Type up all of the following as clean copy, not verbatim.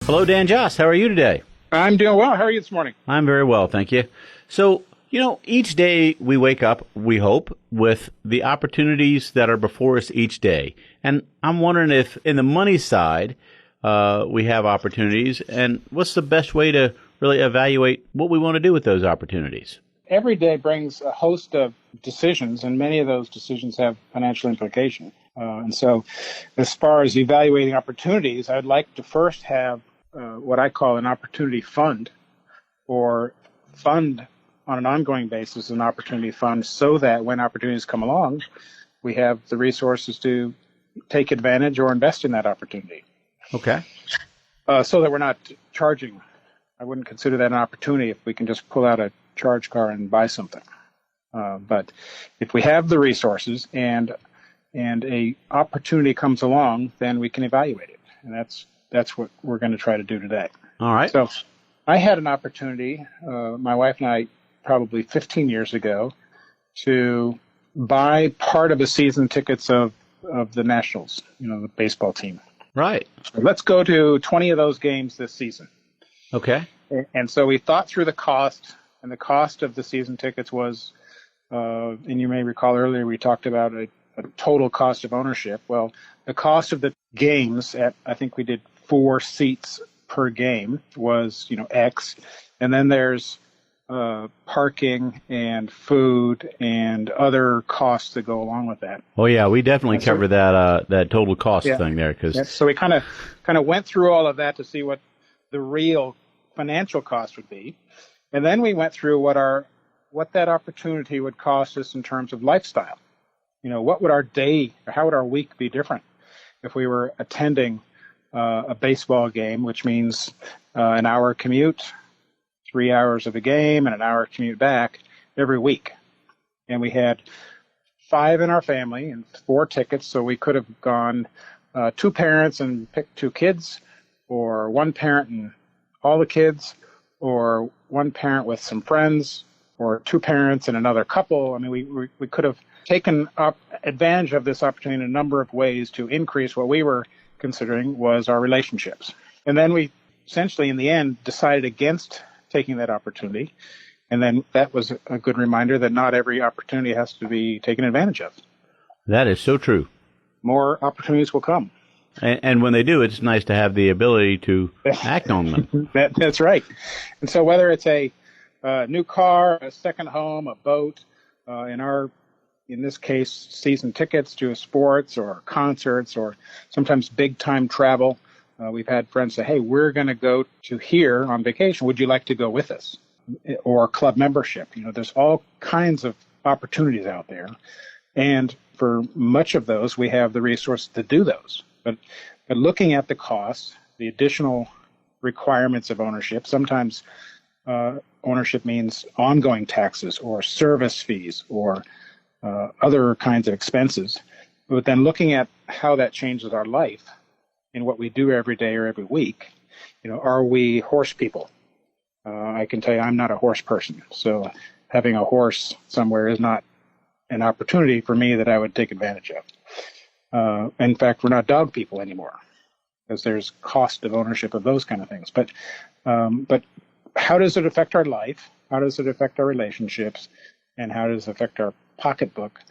Hello, Dan Joss. How are you today? I'm doing well. How are you this morning? I'm very well, thank you. So, each day we wake up, we hope, with the opportunities that are before us each day. And I'm wondering if, in the money side, we have opportunities, and what's the best way to really evaluate what we want to do with those opportunities? Every day brings a host of decisions, and many of those decisions have financial implications. And so as far as evaluating opportunities, I'd like to first have what I call an opportunity fund, or fund on an ongoing basis an opportunity fund, so that when opportunities come along, we have the resources to take advantage or invest in that opportunity. Okay. So that we're not charging. I wouldn't consider that an opportunity if we can just pull out a charge card and buy something. But if we have the resources and a opportunity comes along, then we can evaluate it. And that's what we're going to try to do today. All right. So I had an opportunity, my wife and I, probably 15 years ago, to buy part of the season tickets of the Nationals, the baseball team. Right. So let's go to 20 of those games this season. Okay. And so we thought through the cost, and the cost of the season tickets was, and you may recall earlier we talked about a total cost of ownership. Well, the cost of the games I think we did 4 seats per game was, X. And then there's parking and food and other costs that go along with that. Oh yeah, we definitely cover that total cost thing there. So we kind of went through all of that to see what the real financial cost would be. And then we went through what that opportunity would cost us in terms of lifestyle. What would our day, or how would our week be different if we were attending a baseball game, which means an hour commute, 3 hours of a game, and an hour commute back every week. And we had 5 in our family and 4 tickets, so we could have gone 2 parents and picked 2 kids, or 1 parent and all the kids, or 1 parent with some friends, or 2 parents and another couple. I mean, we could have taken up advantage of this opportunity in a number of ways to increase what we were considering was our relationships. And then we essentially, in the end, decided against taking that opportunity. And then that was a good reminder that not every opportunity has to be taken advantage of. That is so true. More opportunities will come. And when they do, it's nice to have the ability to act on them. That's right. And so whether it's a new car, a second home, a boat, in this case, season tickets to sports or concerts, or sometimes big-time travel. We've had friends say, hey, we're going to go to here on vacation. Would you like to go with us? Or club membership. There's all kinds of opportunities out there. And for much of those, we have the resources to do those. But looking at the costs, the additional requirements of ownership, sometimes ownership means ongoing taxes or service fees or other kinds of expenses. But then looking at how that changes our life in what we do every day or every week, are we horse people? I can tell you I'm not a horse person. So having a horse somewhere is not an opportunity for me that I would take advantage of. In fact, we're not dog people anymore, because there's cost of ownership of those kind of things. But how does it affect our life? How does it affect our relationships? And how does it affect our pocketbook?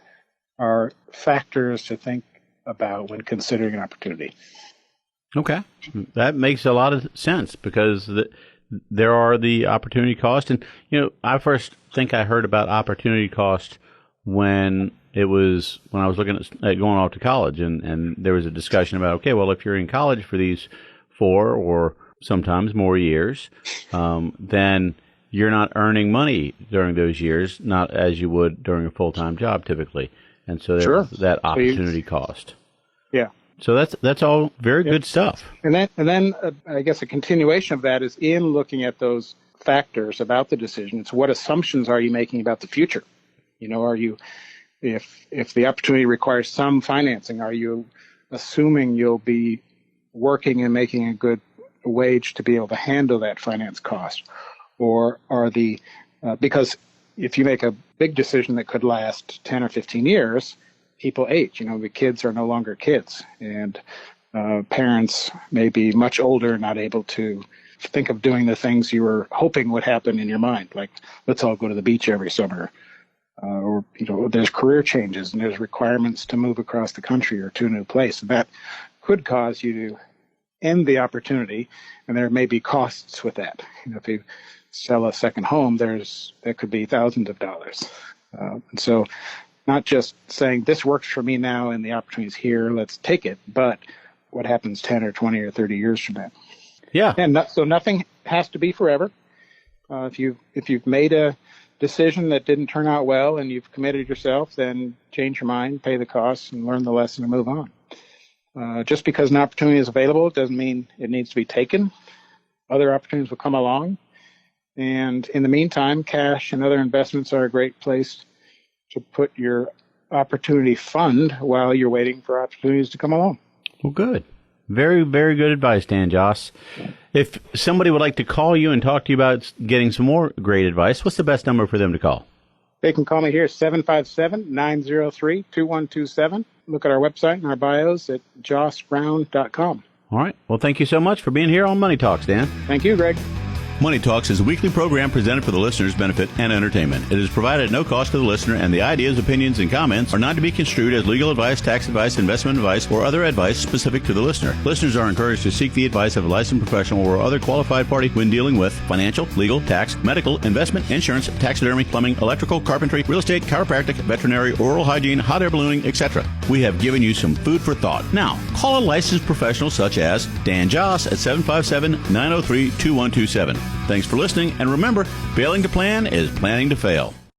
Are factors to think about when considering an opportunity. Okay. That makes a lot of sense, because there are the opportunity cost. And, I first think I heard about opportunity cost when I was looking at going off to college, and there was a discussion about, okay, well, if you're in college for these 4 or sometimes more years, then you're not earning money during those years, not as you would during a full-time job typically. And so there's that opportunity cost. Yeah. So that's all very good stuff. And then I guess a continuation of that is in looking at those factors about the decision. It's what assumptions are you making about the future? Are you, if the opportunity requires some financing, are you assuming you'll be working and making a good wage to be able to handle that finance cost? Or are because if you make a big decision that could last 10 or 15 years, people age. The kids are no longer kids. And Parents may be much older, not able to think of doing the things you were hoping would happen in your mind, like let's all go to the beach every summer. Or there's career changes and there's requirements to move across the country or to a new place. That could cause you to end the opportunity, and there may be costs with that. If you sell a second home, that could be thousands of dollars. And so not just saying this works for me now and the opportunity's here, let's take it, but what happens 10 or 20 or 30 years from now. Yeah. And so nothing has to be forever. If you've made a decision that didn't turn out well and you've committed yourself, then change your mind, pay the costs, and learn the lesson and move on. Just because an opportunity is available doesn't mean it needs to be taken. Other opportunities will come along. And in the meantime, cash and other investments are a great place to put your opportunity fund while you're waiting for opportunities to come along. Well, good. Very, very good advice, Dan Joss. If somebody would like to call you and talk to you about getting some more great advice, what's the best number for them to call? They can call me here, 757-903-2127. Look at our website and our bios at jossbrown.com. All right. Well, thank you so much for being here on Money Talks, Dan. Thank you, Greg. Money Talks is a weekly program presented for the listener's benefit and entertainment. It is provided at no cost to the listener, and the ideas, opinions, and comments are not to be construed as legal advice, tax advice, investment advice, or other advice specific to the listener. Listeners are encouraged to seek the advice of a licensed professional or other qualified party when dealing with financial, legal, tax, medical, investment, insurance, taxidermy, plumbing, electrical, carpentry, real estate, chiropractic, veterinary, oral hygiene, hot air ballooning, etc. We have given you some food for thought. Now, call a licensed professional such as Dan Joss at 757-903-2127. Thanks for listening, and remember, failing to plan is planning to fail.